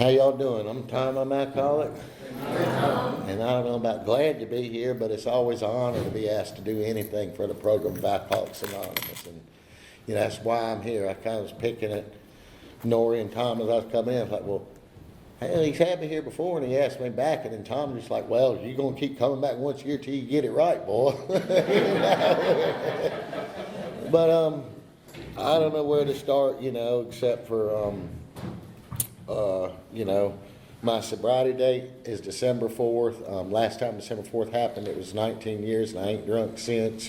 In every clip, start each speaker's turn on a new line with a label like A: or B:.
A: How y'all doing? I'm Tom, I'm alcoholic. And I don't know about glad to be here, but it's always an honor to be asked to do anything for the program of Alcoholics Anonymous. And that's why I'm here. I kind of was picking at Nori and Tom as I was coming in. I was like, well, hey, he's had me here before, and he asked me back, and then Tom was like, well, you're going to keep coming back once a year till you get it right, boy. But I don't know where to start, except for, my sobriety date is December 4th. Last time December 4th happened, it was 19 years, and I ain't drunk since,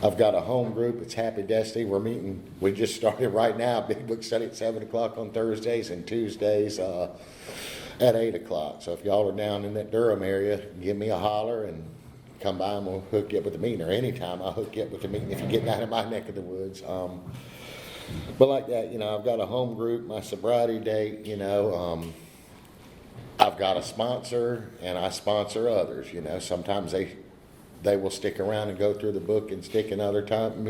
A: I've got a home group. It's Happy Destiny. We're meeting. We just started right now. Big Book study at 7 o'clock on Thursdays and Tuesdays at 8 o'clock. So if y'all are down in that Durham area, give me a holler and come by and we'll hook you up with the meeting. Or anytime I'll hook you up with the meeting if you get down in my neck of the woods. But like that, I've got a home group, my sobriety date, I've got a sponsor and I sponsor others, sometimes they will stick around and go through the book and stick another time,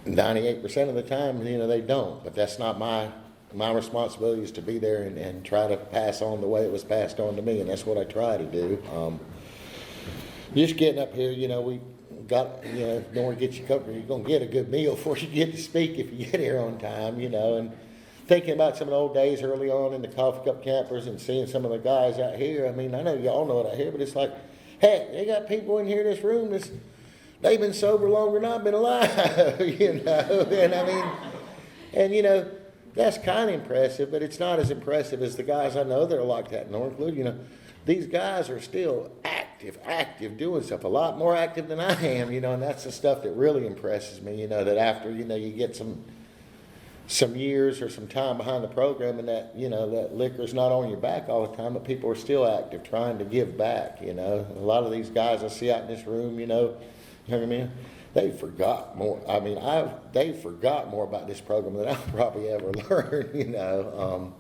A: 98% of the time, they don't, but that's not my responsibility is to be there and try to pass on the way it was passed on to me, and that's what I try to do. Just getting up here, we got, don't want to get you covered. You're going to get a good meal before you get to speak if you get here on time, and thinking about some of the old days early on in the coffee cup campers and seeing some of the guys out here. I mean, I know y'all know it out here, but it's like, heck, they got people in here in this room they've been sober longer than I've been alive, and I mean, and that's kind of impressive, but it's not as impressive as the guys I know that are like that in Northwood. These guys are still active, doing stuff, a lot more active than I am, and that's the stuff that really impresses me, that after, you get some years or some time behind the program and that, that liquor's not on your back all the time, but people are still active, trying to give back, A lot of these guys I see out in this room, you know what I mean? They forgot more. I mean, they forgot more about this program than I'll probably ever learn,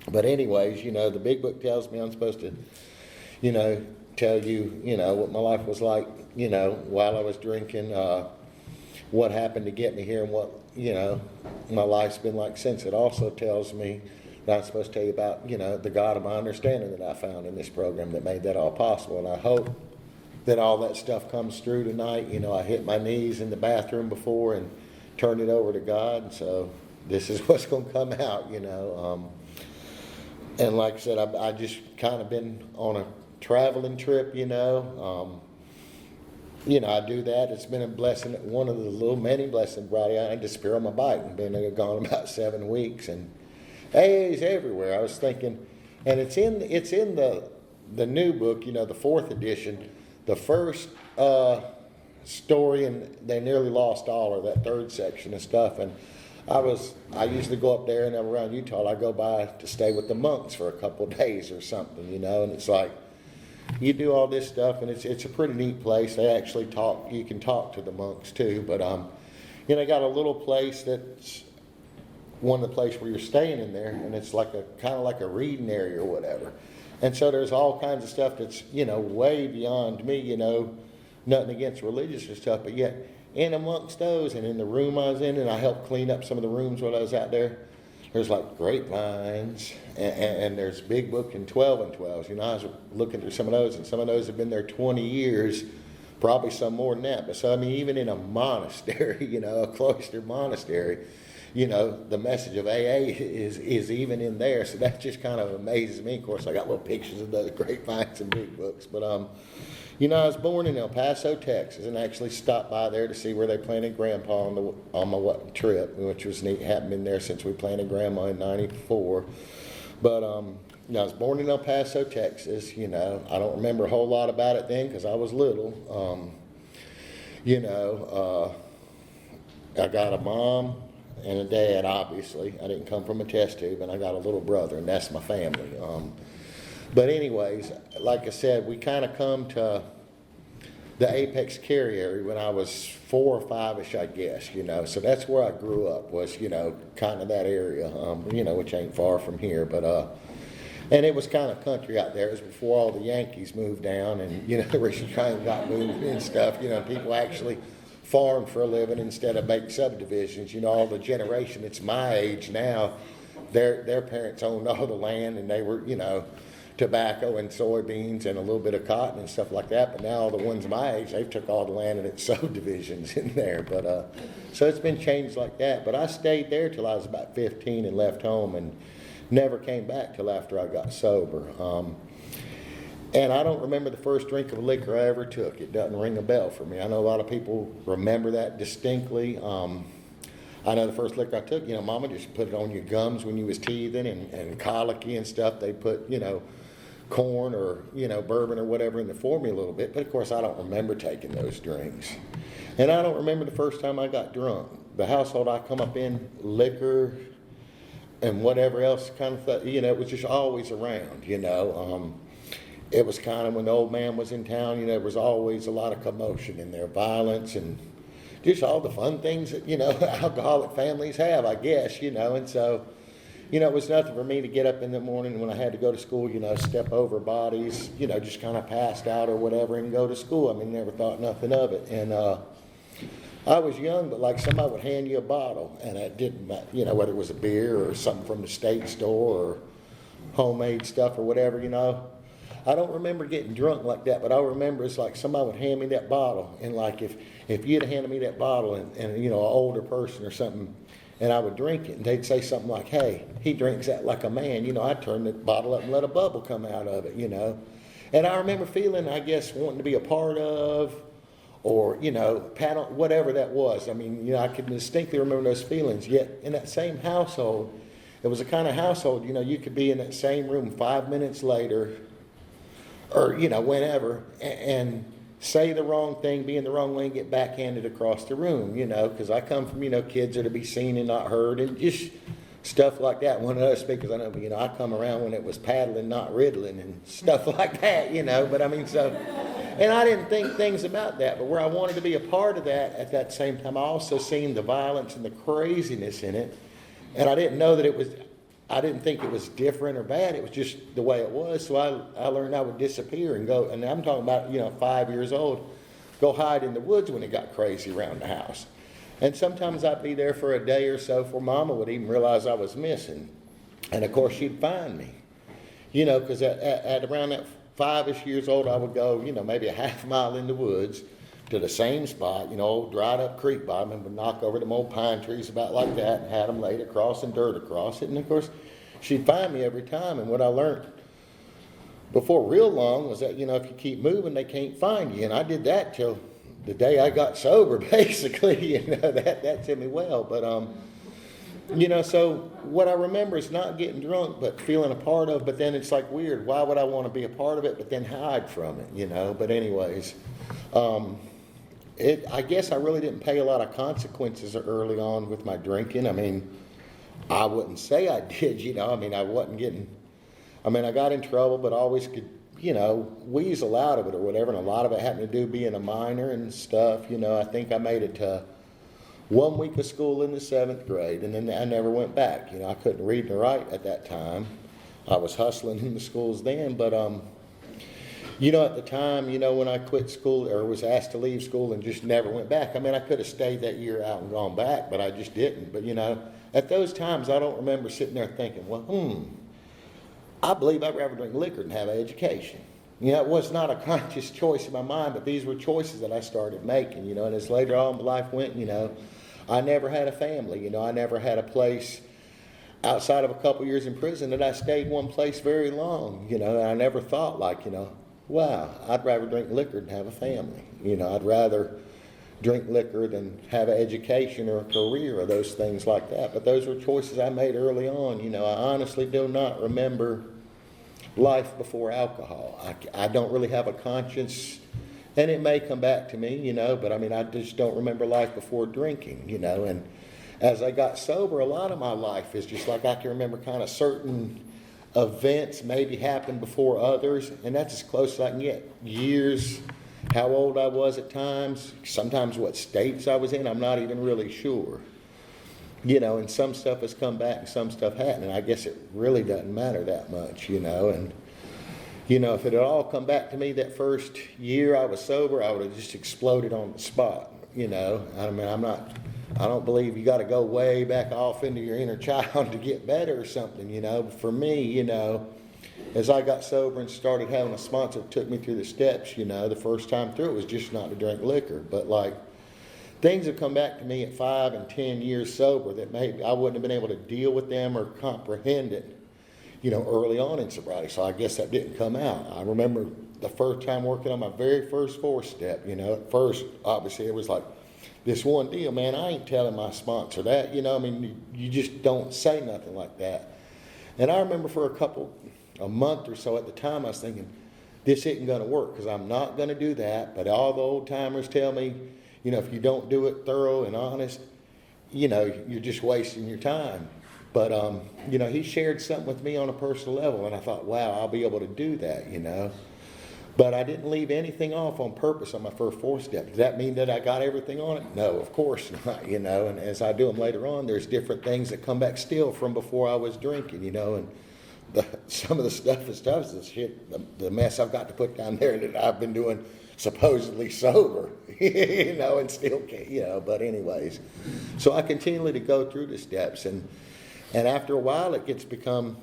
A: But anyways, the big book tells me I'm supposed to, tell you, what my life was like, while I was drinking, what happened to get me here and what, my life's been like since. It also tells me that I'm supposed to tell you about, the God of my understanding that I found in this program that made that all possible. And I hope that all that stuff comes through tonight. I hit my knees in the bathroom before and turned it over to God. And so this is what's going to come out, And like I said, I just kind of been on a traveling trip, I do that. It's been a blessing, one of the little many blessings, Brady. I disappear on my bike and been gone about 7 weeks, and AA's everywhere. I was thinking, and it's in the new book, the 4th edition, the first story, and they nearly lost all of that 3rd section of stuff, and I usually go up there and around Utah, I go by to stay with the monks for a couple of days or something, and it's like, you do all this stuff, and it's a pretty neat place. They actually you can talk to the monks too, but they got a little place that's one of the places where you're staying in there, and it's like kind of like a reading area or whatever. And so there's all kinds of stuff that's, way beyond me, nothing against religious or stuff, but yet in amongst those and in the room I was in, and I helped clean up some of the rooms while I was out there, there's like grapevines, and there's Big Book and 12 and 12s. I was looking through some of those, and some of those have been there 20 years, probably some more than that. But so, I mean, even in a monastery, a cloistered monastery, the message of AA is even in there. So that just kind of amazes me. Of course, I got little pictures of those grapevines and Big Books. But, I was born in El Paso, Texas, and actually stopped by there to see where they planted Grandpa on my trip, which was neat. Hadn't been there since we planted Grandma in '94. But I was born in El Paso, Texas. I don't remember a whole lot about it then because I was little. I got a mom and a dad, obviously. I didn't come from a test tube, and I got a little brother, and that's my family. But anyways, like I said, we kind of come to the Apex Carry area when I was 4 or 5-ish, I guess, So that's where I grew up, was, kind of that area, which ain't far from here. But, and it was kind of country out there. It was before all the Yankees moved down and, the Richmond train got moved and stuff. People actually farmed for a living instead of make subdivisions. All the generation that's my age now their parents owned all the land, and they were, tobacco and soybeans and a little bit of cotton and stuff like that. But now all the ones my age, they've took all the land and it's subdivisions in there. But so it's been changed like that. But I stayed there till I was about 15 and left home and never came back till after I got sober. And I don't remember the first drink of liquor I ever took. It doesn't ring a bell for me. I know a lot of people remember that distinctly. I know the first liquor I took, Mama just put it on your gums when you was teething and colicky and stuff. They put, corn or, bourbon or whatever in the formula a little bit. But, of course, I don't remember taking those drinks. And I don't remember the first time I got drunk. The household I come up in, liquor and whatever else kind of thing, it was just always around, It was kind of when the old man was in town, there was always a lot of commotion in there, violence and just all the fun things that, alcoholic families have, I guess, And so, it was nothing for me to get up in the morning when I had to go to school, step over bodies, just kind of passed out or whatever and go to school. I mean, never thought nothing of it. And I was young, but like somebody would hand you a bottle, and it didn't matter, whether it was a beer or something from the state store or homemade stuff or whatever, I don't remember getting drunk like that, but I remember it's like somebody would hand me that bottle, and like if you'd have handed me that bottle and an older person or something, and I would drink it, and they'd say something like, "Hey, he drinks that like a man," I'd turn the bottle up and let a bubble come out of it, And I remember feeling, I guess, wanting to be a part of, or, pat on, whatever that was. I mean, I can distinctly remember those feelings. Yet in that same household, it was a kind of household, you could be in that same room 5 minutes later, or, whenever, and say the wrong thing, be in the wrong way, and get backhanded across the room, because I come from, kids are to be seen and not heard, and just stuff like that. One of those speakers I know, I come around when it was paddling, not riddling, and stuff like that, but I mean, so, and I didn't think things about that, but where I wanted to be a part of that at that same time, I also seen the violence and the craziness in it, and I didn't know that I didn't think it was different or bad. It was just the way it was. So I learned I would disappear and go, and I'm talking about, 5 years old, go hide in the woods when it got crazy around the house. And sometimes I'd be there for a day or so before Mama would even realize I was missing. And, of course, she'd find me, because at around that 5-ish years old, I would go, maybe a half mile in the woods to the same spot, old dried up creek bottom, and would knock over them old pine trees about like that and had them laid across and dirt across it. And of course, she'd find me every time. And what I learned before real long was that, if you keep moving, they can't find you. And I did that till the day I got sober, basically. That did me well. But, so what I remember is not getting drunk, but feeling a part of. But then it's like weird. Why would I want to be a part of it, but then hide from it, But anyways, I guess I really didn't pay a lot of consequences early on with my drinking. I mean, I wouldn't say I did, I mean, I got in trouble, but always could, weasel out of it or whatever. And a lot of it having to do being a minor and stuff. I think I made it to 1 week of school in the 7th grade, and then I never went back. I couldn't read and write at that time. I was hustling in the schools then, but, at the time, when I quit school or was asked to leave school and just never went back, I mean, I could have stayed that year out and gone back, but I just didn't. But, at those times, I don't remember sitting there thinking, well, I believe I'd rather drink liquor than have an education. It was not a conscious choice in my mind, but these were choices that I started making, and as later on life went, I never had a family, I never had a place outside of a couple years in prison that I stayed one place very long, and I never thought like, wow, I'd rather drink liquor than have a family. I'd rather drink liquor than have an education or a career or those things like that. But those were choices I made early on. I honestly do not remember life before alcohol. I don't really have a conscience, and it may come back to me, but I mean, I just don't remember life before drinking, and as I got sober, a lot of my life is just like I can remember kind of certain events maybe happened before others, and that's as close as I can get. Years, how old I was at times, sometimes what states I was in, I'm not even really sure. And some stuff has come back and some stuff hadn't, and I guess it really doesn't matter that much, and if it had all come back to me that first year I was sober, I would have just exploded on the spot, I mean, I'm not I don't believe you got to go way back off into your inner child to get better or something, For me, as I got sober and started having a sponsor that took me through the steps, the first time through it was just not to drink liquor. But like, things have come back to me at 5 and 10 years sober that maybe I wouldn't have been able to deal with them or comprehend it, early on in sobriety. So I guess that didn't come out. I remember the first time working on my very first 4-step, at first, obviously, it was like this one deal, man, I ain't telling my sponsor that, you just don't say nothing like that. And I remember for a month or so at the time, I was thinking, this isn't going to work because I'm not going to do that. But all the old timers tell me, if you don't do it thorough and honest, you're just wasting your time. But, he shared something with me on a personal level, and I thought, wow, I'll be able to do that, But I didn't leave anything off on purpose on my first 4-step. Does that mean that I got everything on it? No, of course not, And as I do them later on, there's different things that come back still from before I was drinking, and some of the stuff is shit, the mess I've got to put down there that I've been doing supposedly sober, and still can't, but anyways. So I continually to go through the steps, and after a while it gets become,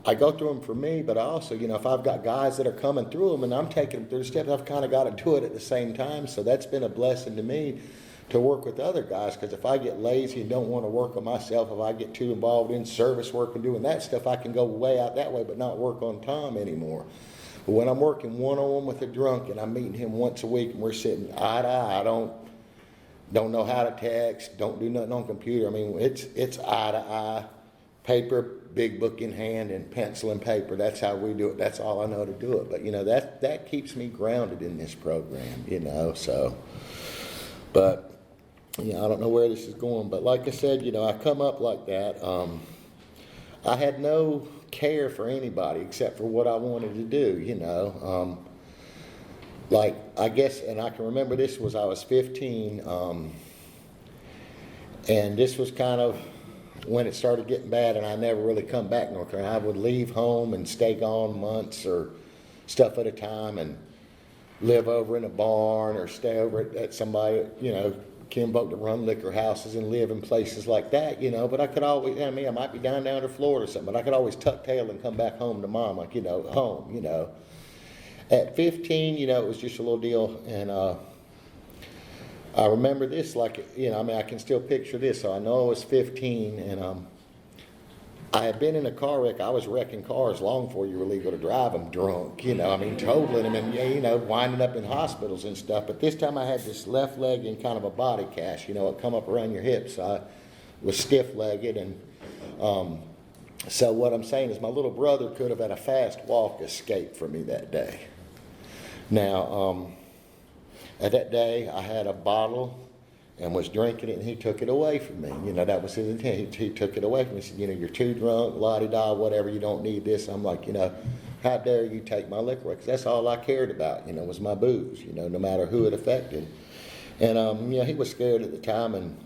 A: I go through them for me, but I also, if I've got guys that are coming through them and I'm taking them through the steps, I've kind of got to do it at the same time. So that's been a blessing to me to work with other guys, because if I get lazy and don't want to work on myself, if I get too involved in service work and doing that stuff, I can go way out that way but not work on Tom anymore. But when I'm working one-on-one with a drunk and I'm meeting him once a week and we're sitting eye to eye, I don't know how to text, don't do nothing on computer. I mean, it's eye to eye, paper, big book in hand, and pencil and paper. That's how we do it. That's all I know to do it. But, that keeps me grounded in this program, so. But, I don't know where this is going. But like I said, I come up like that. I had no care for anybody except for what I wanted to do, like, I guess, and I can remember this was, I was 15, and this was kind of when it started getting bad, and I never really come back to North Carolina. I would leave home and stay gone months or stuff at a time and live over in a barn or stay over at somebody, Kim folk to run liquor houses and live in places like that, but I could always, I might be down to Florida or something, but I could always tuck tail and come back home to mom, like, home, At 15, it was just a little deal, and I remember this like, I can still picture this. So I know I was 15, and I had been in a car wreck. I was wrecking cars long before you were legal to drive them drunk, totaling them and, winding up in hospitals and stuff. But this time I had this left leg in kind of a body cast, it come up around your hips. So I was stiff-legged, and so what I'm saying is my little brother could have had a fast walk escape from me that day. Now, at that day, I had a bottle and was drinking it, and he took it away from me. That was his intent. He took it away from me. He said, you're too drunk, la-di-da, whatever, you don't need this. I'm like, how dare you take my liquor away? Because that's all I cared about, was my booze, no matter who it affected. And, he was scared at the time, and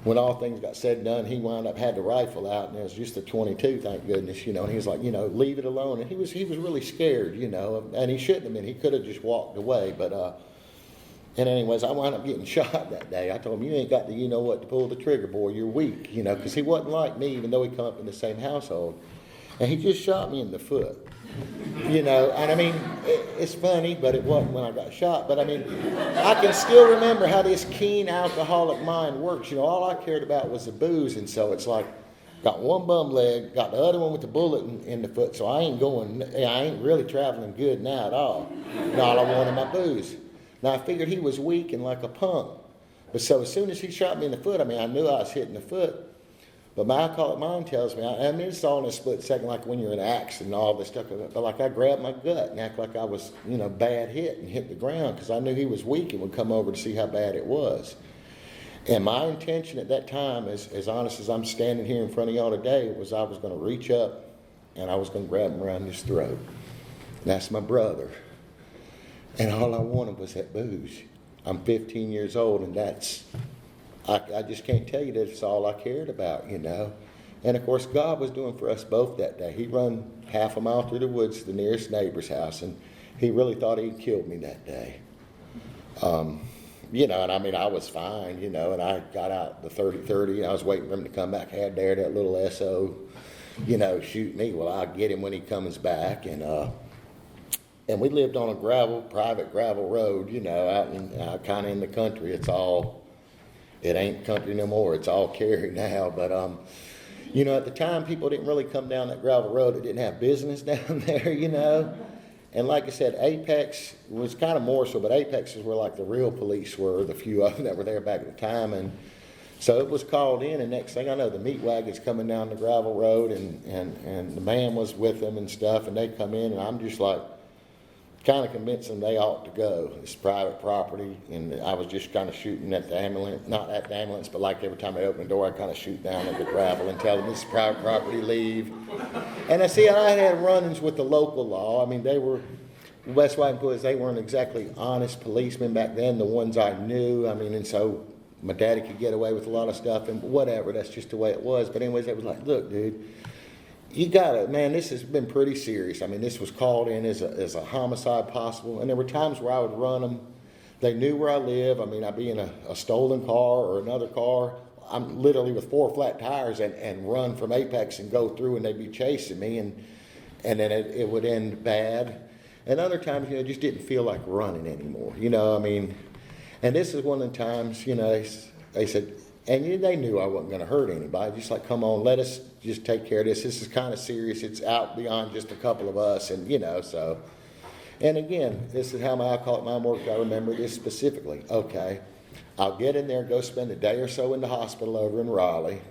A: when all things got said and done, he wound up, had the rifle out, and it was just a 22, thank goodness, and he was like, leave it alone. And he was really scared, and he shouldn't have been. He could have just walked away, but, and anyways, I wound up getting shot that day. I told him, you ain't got the what to pull the trigger, boy, you're weak, because he wasn't like me, even though he come up in the same household. And he just shot me in the foot, and I mean, it's funny, but it wasn't when I got shot. But I mean, I can still remember how this keen alcoholic mind works. All I cared about was the booze, and so it's like, got one bum leg, got the other one with the bullet in the foot, so I ain't really traveling good now at all. And all I wanted my booze. Now, I figured he was weak and like a punk. But so as soon as he shot me in the foot, I knew I was hitting the foot. But my alcoholic mind tells me, it's all in a split second, like when you're in an accident and all this stuff. But like I grabbed my gut and act like I was, bad hit and hit the ground, because I knew he was weak and would come over to see how bad it was. And my intention at that time, as honest as I'm standing here in front of y'all today, was I was going to reach up and I was going to grab him around his throat. And that's my brother. And all I wanted was that booze. I'm 15 years old, and I just can't tell you that it's all I cared about, And of course, God was doing for us both that day. He run half a mile through the woods to the nearest neighbor's house, and he really thought he'd killed me that day. and I mean, I was fine, and I got out the 30-30, and I was waiting for him to come back. I had there that little SO, shoot me. Well, I'll get him when he comes back. And we lived on a private gravel road, out in kind of in the country. It ain't country no more. It's all Cary now. But, at the time, people didn't really come down that gravel road. They didn't have business down there, And like I said, Apex was kind of more so, but Apex is where like the real police were, the few of them that were there back at the time. And so it was called in, and next thing I know, the meat wagon's coming down the gravel road, and the man was with them and stuff, and they come in, and I'm just like, kind of convinced them they ought to go. It's private property, and I was just kind of shooting at the ambulance, not at the ambulance, but like every time they open the door, I kind of shoot down at the gravel and tell them this is private property, leave. And I had run-ins with the local law. I mean, they were, the best way I can put it is they weren't exactly honest policemen back then, the ones I knew. I mean, and so my daddy could get away with a lot of stuff and whatever, that's just the way it was. But anyways, they was like, look, dude, you gotta, man, this has been pretty serious. I mean, this was called in as a homicide possible. And there were times where I would run them. They knew where I live. I mean, I'd be in a stolen car or another car. I'm literally with 4 flat tires and run from Apex and go through, and they'd be chasing me, and then it would end bad. And other times, it just didn't feel like running anymore. I mean, and this is one of the times, they said, and they knew I wasn't going to hurt anybody. Just like, come on, let us just take care of this. This is kind of serious. It's out beyond just a couple of us. And, so. And again, this is how my alcoholic mind worked. I remember this specifically. Okay, I'll get in there, go spend a day or so in the hospital over in Raleigh.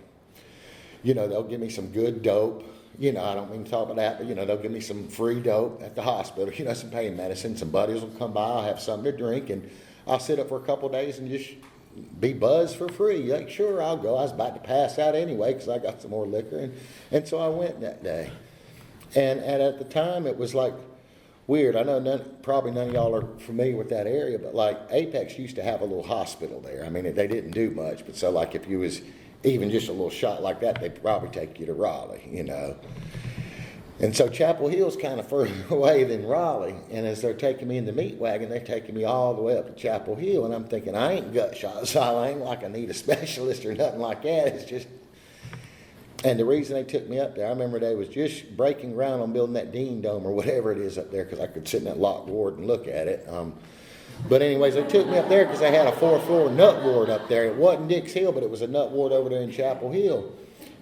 A: They'll give me some good dope. I don't mean to talk about that, but, they'll give me some free dope at the hospital, some pain medicine. Some buddies will come by. I'll have something to drink, and I'll sit up for a couple of days and just be buzzed for free. Like, sure, I'll go. I was about to pass out anyway because I got some more liquor. And so I went that day. And at the time, it was like weird. I know probably none of y'all are familiar with that area, but like Apex used to have a little hospital there. I mean, they didn't do much, but so like if you was even just a little shot like that, they'd probably take you to Raleigh, And so Chapel Hill's kind of further away than Raleigh. And as they're taking me in the meat wagon, they're taking me all the way up to Chapel Hill. And I'm thinking, I ain't gut shot, so I ain't like I need a specialist or nothing like that. It's just, and the reason they took me up there, I remember they was just breaking ground on building that Dean Dome or whatever it is up there, because I could sit in that locked ward and look at it. But anyways, they took me up there because they had a 4th-floor nut ward up there. It wasn't Dix Hill, but it was a nut ward over there in Chapel Hill.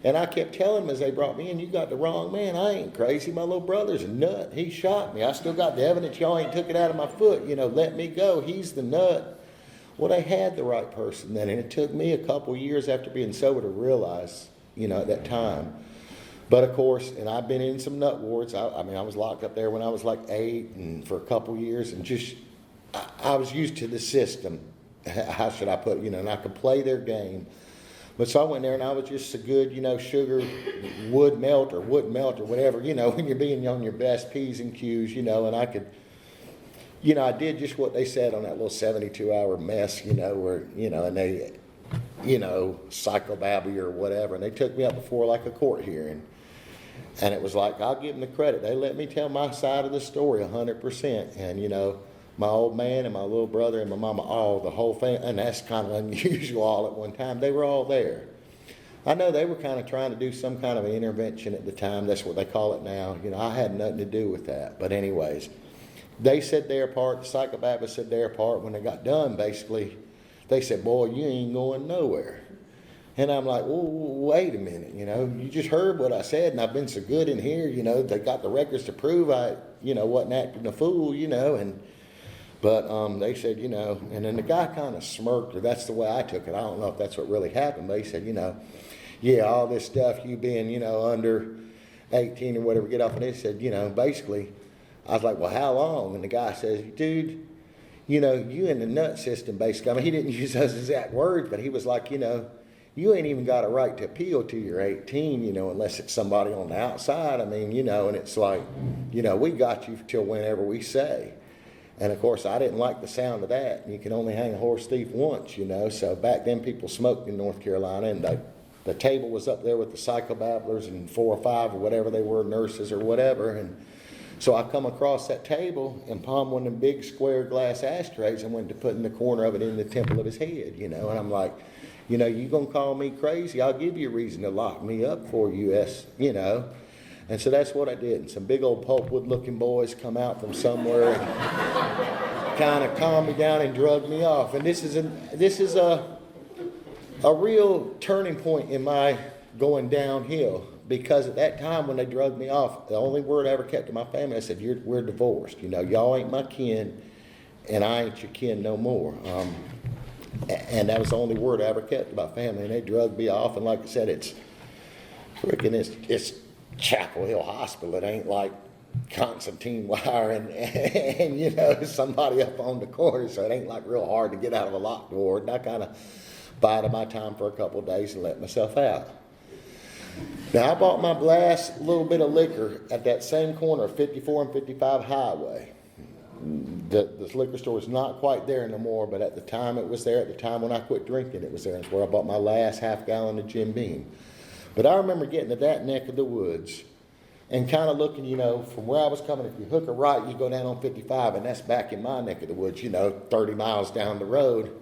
A: And I kept telling them as they brought me in, you got the wrong man. I ain't crazy. My little brother's a nut. He shot me. I still got the evidence. Y'all ain't took it out of my foot. Let me go. He's the nut. Well, they had the right person then. And it took me a couple years after being sober to realize, at that time. But of course, and I've been in some nut wards. I was locked up there when I was like 8 and for a couple years. And just, I was used to the system. How should I put it? And I could play their game. But so I went there and I was just a good, sugar, wood melt or whatever, when you're being on your best P's and Q's, and I could, I did just what they said on that little 72-hour mess, where, and they, psychobabble or whatever. And they took me up before like a court hearing. And it was like, I'll give them the credit. They let me tell my side of the story 100%. And, my old man and my little brother and my mama, the whole family, and that's kind of unusual all at one time. They were all there. I know they were kind of trying to do some kind of an intervention at the time. That's what they call it now. I had nothing to do with that. But anyways, they said their part. The psychobabblists said their part. When they got done, basically, they said, boy, you ain't going nowhere. And I'm like, wait a minute, you just heard what I said, and I've been so good in here, they got the records to prove I, wasn't acting a fool, But they said, and then the guy kind of smirked, or that's the way I took it. I don't know if that's what really happened, but he said, yeah, all this stuff, you being, under 18 or whatever, get off. And they said, basically, I was like, well, how long? And the guy says, dude, you in the nut system, basically. I mean, he didn't use those exact words, but he was like, you ain't even got a right to appeal till you're 18, unless it's somebody on the outside. I mean, and it's like, we got you till whenever we say. And, of course, I didn't like the sound of that. You can only hang a horse thief once, So back then people smoked in North Carolina, and the table was up there with the psychobabblers and 4 or 5 or whatever they were, nurses or whatever. And So I come across that table and palmed one of them big square glass ashtrays and went to putting the corner of it in the temple of his head, and I'm like, you going to call me crazy? I'll give you a reason to lock me up for you, And so that's what I did. And some big old pulpwood looking boys come out from somewhere and kind of calmed me down and drugged me off. And this is a real turning point in my going downhill, because at that time when they drugged me off, the only word I ever kept to my family, I said, we're divorced. Y'all ain't my kin, and I ain't your kin no more. And that was the only word I ever kept to my family. And they drugged me off, and like I said, it's Chapel Hill Hospital. It ain't like Constantine Wire and somebody up on the corner, so it ain't like real hard to get out of a locked ward. And I kind of bided my time for a couple of days and let myself out. Now, I bought my last little bit of liquor at that same corner of 54 and 55 Highway. This liquor store is not quite there no more, but at the time it was there. At the time when I quit drinking, it was there. It's where I bought my last half gallon of Jim Beam. But I remember getting to that neck of the woods and kind of looking, from where I was coming. If you hook a right, you go down on 55, and that's back in my neck of the woods, 30 miles down the road.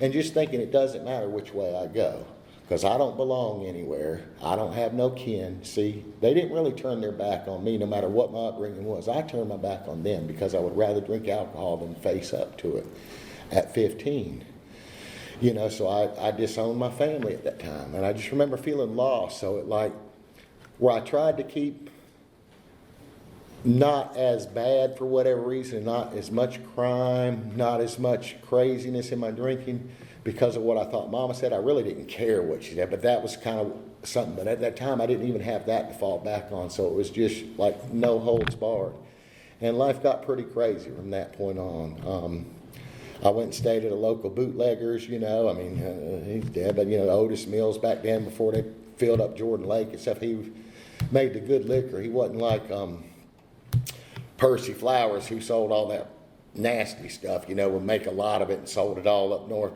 A: And just thinking it doesn't matter which way I go, because I don't belong anywhere. I don't have no kin. See, they didn't really turn their back on me no matter what my upbringing was. I turned my back on them because I would rather drink alcohol than face up to it at 15. So I disowned my family at that time. And I just remember feeling lost. So where I tried to keep not as bad for whatever reason, not as much crime, not as much craziness in my drinking because of what I thought Mama said. I really didn't care what she said, but that was kind of something. But at that time, I didn't even have that to fall back on, so it was just like no holds barred. And life got pretty crazy from that point on. I went and stayed at a local bootleggers, he's dead, but, Otis Mills back then before they filled up Jordan Lake and stuff, he made the good liquor. He wasn't like Percy Flowers, who sold all that nasty stuff, would make a lot of it and sold it all up north.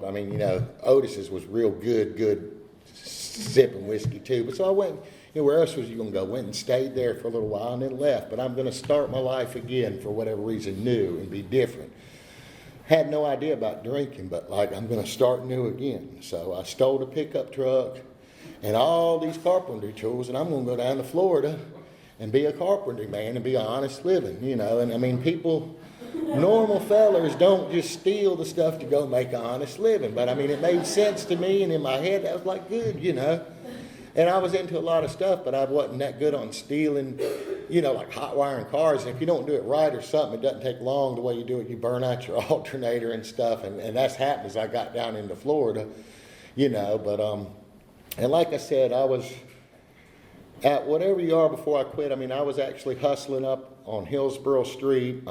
A: Otis's was real good sipping whiskey too. But so I went, where else was you going to go? Went and stayed there for a little while and then left. But I'm going to start my life again for whatever reason new and be different. Had no idea about drinking, but I'm going to start new again. So I stole a pickup truck and all these carpentry tools, and I'm going to go down to Florida and be a carpentry man and be honest living, And people, normal fellers don't just steal the stuff to go make an honest living. But it made sense to me, and in my head that was good, And I was into a lot of stuff, but I wasn't that good on stealing, like hot wiring cars. And if you don't do it right or something, it doesn't take long. The way you do it, you burn out your alternator and stuff. And that's happened as I got down into Florida, But, and like I said, I was at whatever you are before I quit. I was actually hustling up on Hillsborough Street.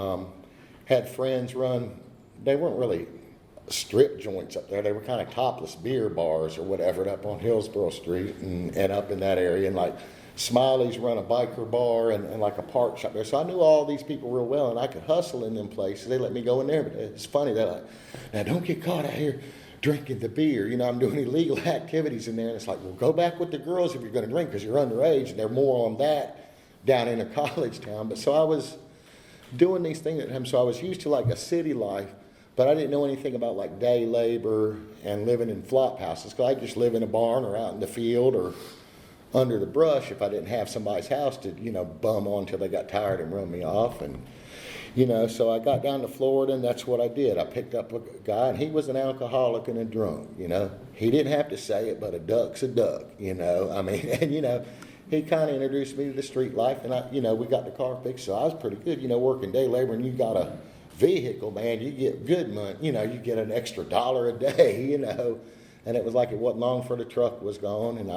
A: Had friends run, they weren't really strip joints up there. They were kind of topless beer bars or whatever up on Hillsborough Street and up in that area. And Smiley's run a biker bar and like a park shop there. So I knew all these people real well, and I could hustle in them places. They let me go in there, but it's funny. They're like, now don't get caught out here drinking the beer. I'm doing illegal activities in there. And it's like, well, go back with the girls if you're going to drink because you're underage. And they're more on that down in a college town. But so I was doing these things at home. So I was used to a city life, but I didn't know anything about day labor and living in flop houses. Because I just live in a barn or out in the field or under the brush if I didn't have somebody's house to, bum on until they got tired and run me off. And, so I got down to Florida, and that's what I did. I picked up a guy, and he was an alcoholic and a drunk, He didn't have to say it, but a duck's a duck, and, he kind of introduced me to the street life, and we got the car fixed, so I was pretty good, working day labor, and you got a vehicle, man, you get good money, you get an extra $1 a day, and it was like it wasn't long for the truck was gone, and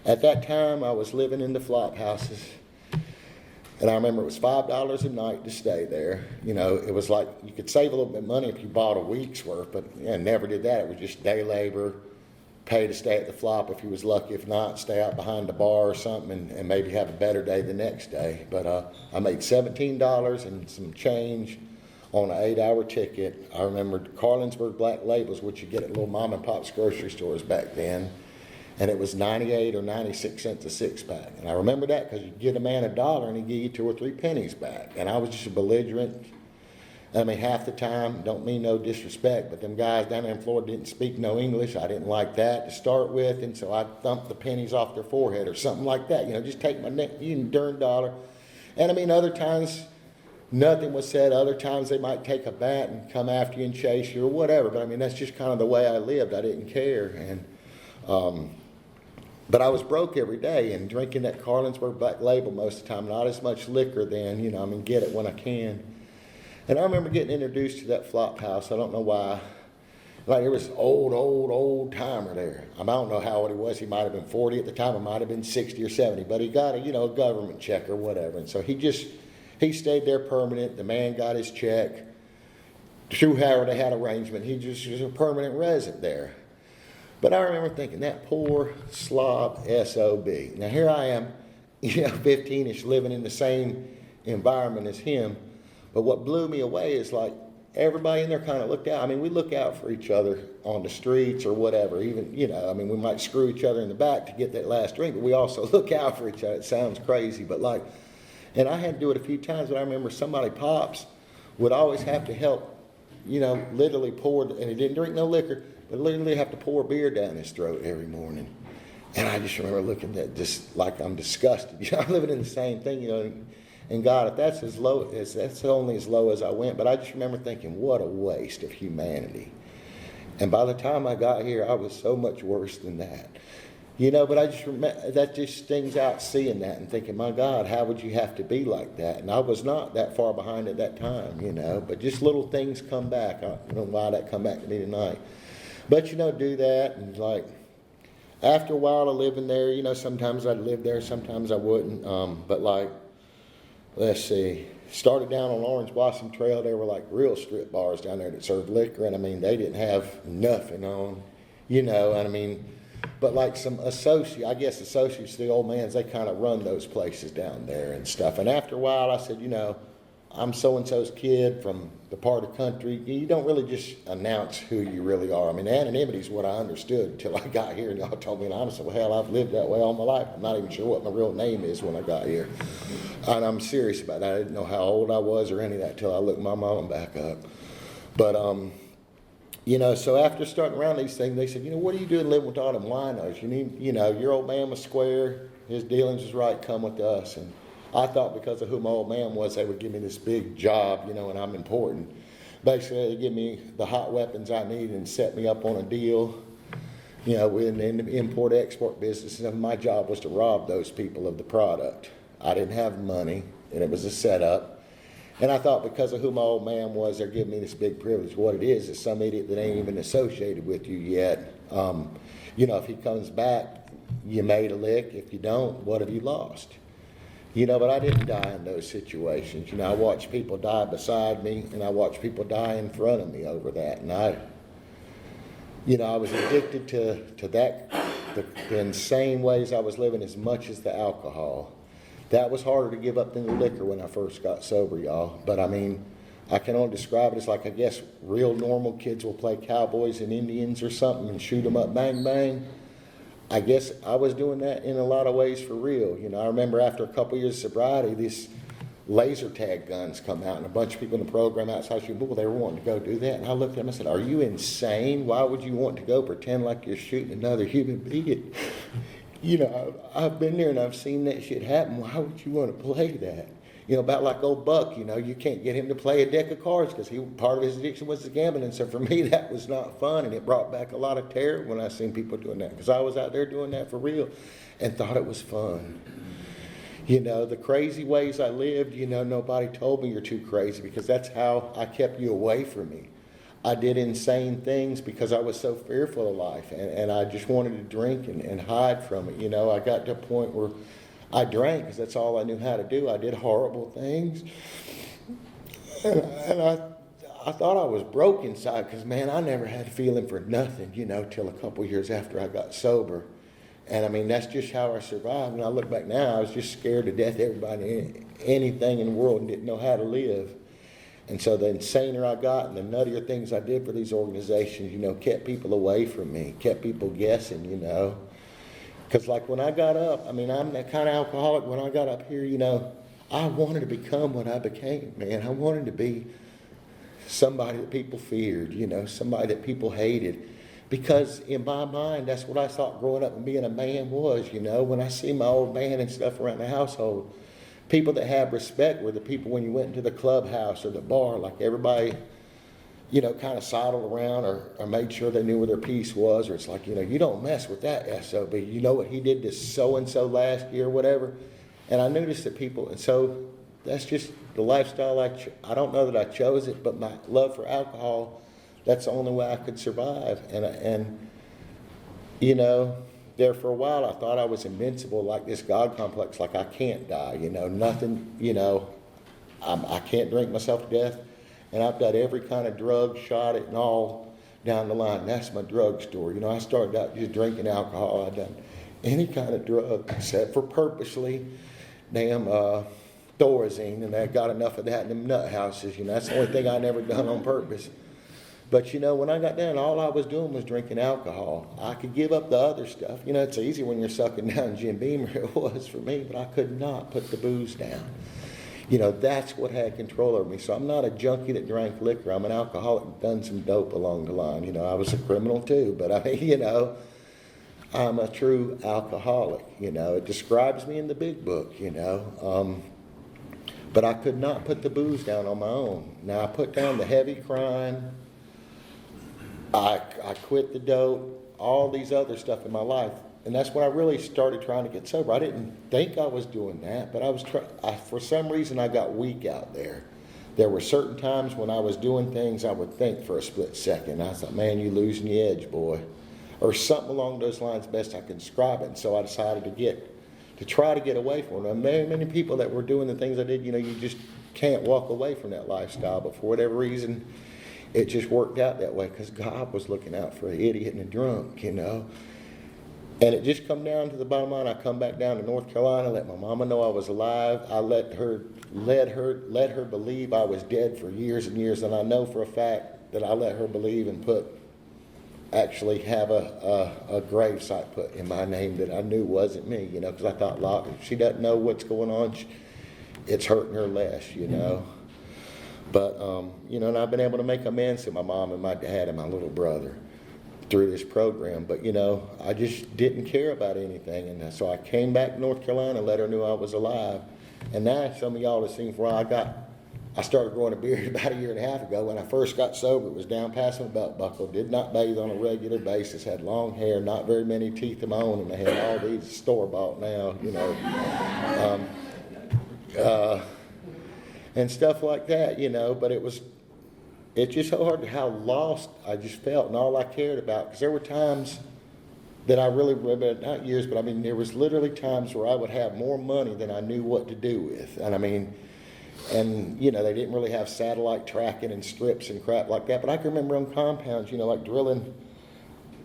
A: at that time, I was living in the flop houses, and I remember it was $5 a night to stay there. It was like you could save a little bit of money if you bought a week's worth, but never did that. It was just day labor, pay to stay at the flop if you was lucky. If not, stay out behind the bar or something and maybe have a better day the next day. But I made $17 and some change on an 8-hour ticket. I remember Carlinsburg Black Labels, which you get at little mom and pop's grocery stores back then. and it was 98 or 96 cents a six-pack. And I remember that because you get a man $1 and he'd give you 2 or 3 pennies back. And I was just a belligerent. I mean, half the time, don't mean no disrespect, but them guys down there in Florida didn't speak no English. I didn't like that to start with, and so I'd thump the pennies off their forehead or something like that. Just take my neck, you darn dollar. And I mean, other times, nothing was said. Other times they might take a bat and come after you and chase you or whatever. But I mean, that's just kind of the way I lived. I didn't care. But I was broke every day and drinking that Carlinsberg Black Label most of the time. Not as much liquor then, get it when I can. And I remember getting introduced to that flop house. I don't know why. Like, there was old timer there. I don't know how old he was. He might have been 40 at the time. It might have been 60 or 70. But he got a government check or whatever. And so he stayed there permanent. The man got his check. Through Howard, they had arrangement. He just was a permanent resident there. But I remember thinking, that poor slob SOB. Now, here I am, 15-ish, living in the same environment as him. But what blew me away is, like, everybody in there kind of looked out. I mean, we look out for each other on the streets or whatever. Even, we might screw each other in the back to get that last drink, but we also look out for each other. It sounds crazy, but and I had to do it a few times, but I remember somebody, Pops, would always have to help, literally pour, and he didn't drink no liquor, but literally have to pour beer down his throat every morning. And I just remember looking at just like I'm disgusted. I'm living in the same thing, And God, if that's that's only as low as I went. But I just remember thinking, what a waste of humanity. And by the time I got here, I was so much worse than that. But I just remember, that just stings out seeing that and thinking, my God, how would you have to be like that? And I was not that far behind at that time, But just little things come back. I don't know why that come back to me tonight. But, do that. And after a while of living there, sometimes I'd live there, sometimes I wouldn't. Let's see, started down on Orange Blossom Trail. There were like real strip bars down there that served liquor. And I mean, they didn't have nothing on, but like some associates, the old mans, they kind of run those places down there and stuff. And after a while I said, I'm so-and-so's kid from the part of country. You don't really just announce who you really are. I mean, anonymity is what I understood until I got here, and y'all told me, and I said, well, hell, I've lived that way all my life. I'm not even sure what my real name is when I got here. And I'm serious about that. I didn't know how old I was or any of that until I looked my mom back up. But, so after starting around these things, they said, what are you doing living with all them winos? You need, your old man was square. His dealings was right. Come with us. And I thought because of who my old man was, they would give me this big job, and I'm important. Basically, they give me the hot weapons I need and set me up on a deal, in the import-export business. And my job was to rob those people of the product. I didn't have money, and it was a setup. And I thought because of who my old man was, they're giving me this big privilege. What it is some idiot that ain't even associated with you yet. If he comes back, you made a lick. If you don't, what have you lost? But I didn't die in those situations. I watched people die beside me, and I watched people die in front of me over that. And I was addicted to that, the insane ways I was living as much as the alcohol. That was harder to give up than the liquor when I first got sober, y'all. But I mean, I can only describe it as like, I guess, real normal kids will play cowboys and Indians or something and shoot them up, bang, bang. I guess I was doing that in a lot of ways for real. I remember after a couple years of sobriety, these laser tag guns come out, and a bunch of people in the program outside shooting people, they were wanting to go do that. And I looked at them and said, are you insane? Why would you want to go pretend like you're shooting another human being? I've been there and I've seen that shit happen. Why would you want to play that? About like old Buck, you can't get him to play a deck of cards because part of his addiction was the gambling. And so for me, that was not fun. And it brought back a lot of terror when I seen people doing that, because I was out there doing that for real and thought it was fun. The crazy ways I lived, nobody told me you're too crazy, because that's how I kept you away from me. I did insane things because I was so fearful of life, and I just wanted to drink and hide from it. I got to a point where I drank because that's all I knew how to do. I did horrible things. And I thought I was broke inside because, man, I never had a feeling for nothing, till a couple years after I got sober. And, I mean, that's just how I survived. When I look back now, I was just scared to death everybody, anything in the world, and didn't know how to live. And so the insaner I got and the nuttier things I did for these organizations, kept people away from me, kept people guessing, Because like when I got up, I mean, I'm that kind of alcoholic. When I got up here, I wanted to become what I became, man. I wanted to be somebody that people feared, somebody that people hated. Because in my mind, that's what I thought growing up and being a man was, When I see my old man and stuff around the household, people that have respect were the people when you went into the clubhouse or the bar, like everybody, kind of sidled around or made sure they knew where their piece was, or it's like, you don't mess with that SOB. You know what he did to so-and-so last year, whatever. And I noticed that people, and so that's just the lifestyle I don't know that I chose it, but my love for alcohol, that's the only way I could survive. And there for a while I thought I was invincible, like this God complex, like I can't die, nothing, I can't drink myself to death. And I've got every kind of drug, shot it and all down the line. That's my drug story. I started out just drinking alcohol. I've done any kind of drug except for purposely Thorazine, and I got enough of that in them nut houses. That's the only thing I never done on purpose. But when I got down, all I was doing was drinking alcohol. I could give up the other stuff. It's easy when you're sucking down Jim Beamer. It was for me, but I could not put the booze down. That's what had control over me. So I'm not a junkie that drank liquor. I'm an alcoholic that done some dope along the line. I was a criminal too, but I mean, I'm a true alcoholic. It describes me in the big book, but I could not put the booze down on my own. Now I put down the heavy crime. I quit the dope, all these other stuff in my life. And that's when I really started trying to get sober. I didn't think I was doing that, but I was for some reason I got weak out there. There were certain times when I was doing things I would think for a split second. I thought, man, you're losing the edge, boy. Or something along those lines, best I can describe it. And so I decided to try to get away from it. Many people that were doing the things I did, you just can't walk away from that lifestyle. But for whatever reason, it just worked out that way because God was looking out for an idiot and a drunk, And it just come down to the bottom line. I come back down to North Carolina, let my mama know I was alive. I let her believe I was dead for years and years. And I know for a fact that I let her believe and actually have a grave site put in my name that I knew wasn't me, because I thought, if she doesn't know what's going on, it's hurting her less, But, and I've been able to make amends to my mom and my dad and my little brother through this program. But, I just didn't care about anything. And so I came back to North Carolina and let her know I was alive. And now some of y'all have seen where I started growing a beard about a year and a half ago. When I first got sober, it was down past my belt buckle, did not bathe on a regular basis, had long hair, not very many teeth of my own, and I had all these store-bought now, and stuff like that, but it's just so hard how lost I just felt and all I cared about. Because there were times that I really, not years, but there was literally times where I would have more money than I knew what to do with. And they didn't really have satellite tracking and strips and crap like that. But I can remember on compounds, like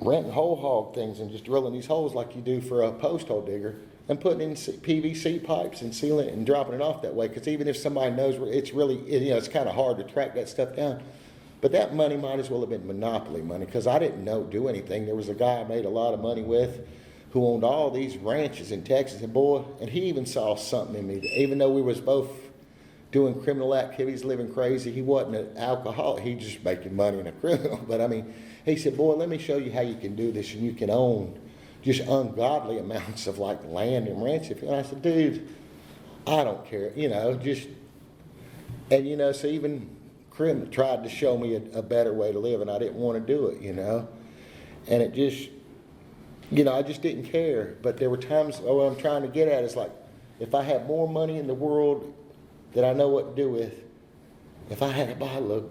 A: renting whole hog things and just drilling these holes like you do for a post hole digger. And putting in PVC pipes and sealing it and dropping it off that way. Because even if somebody knows where it's really, it's kind of hard to track that stuff down. But that money might as well have been monopoly money because I didn't do anything. There was a guy I made a lot of money with who owned all these ranches in Texas. And he even saw something in me. Even though we was both doing criminal activities, living crazy, he wasn't an alcoholic. He just making money and a criminal. But he said, boy, let me show you how you can do this and you can own just ungodly amounts of land and ranch. And I said, dude, I don't care, so even Krim tried to show me a better way to live and I didn't want to do it, and it just, I just didn't care. But there were times, what I'm trying to get at is like, if I had more money in the world that I know what to do with, if I had a bottle of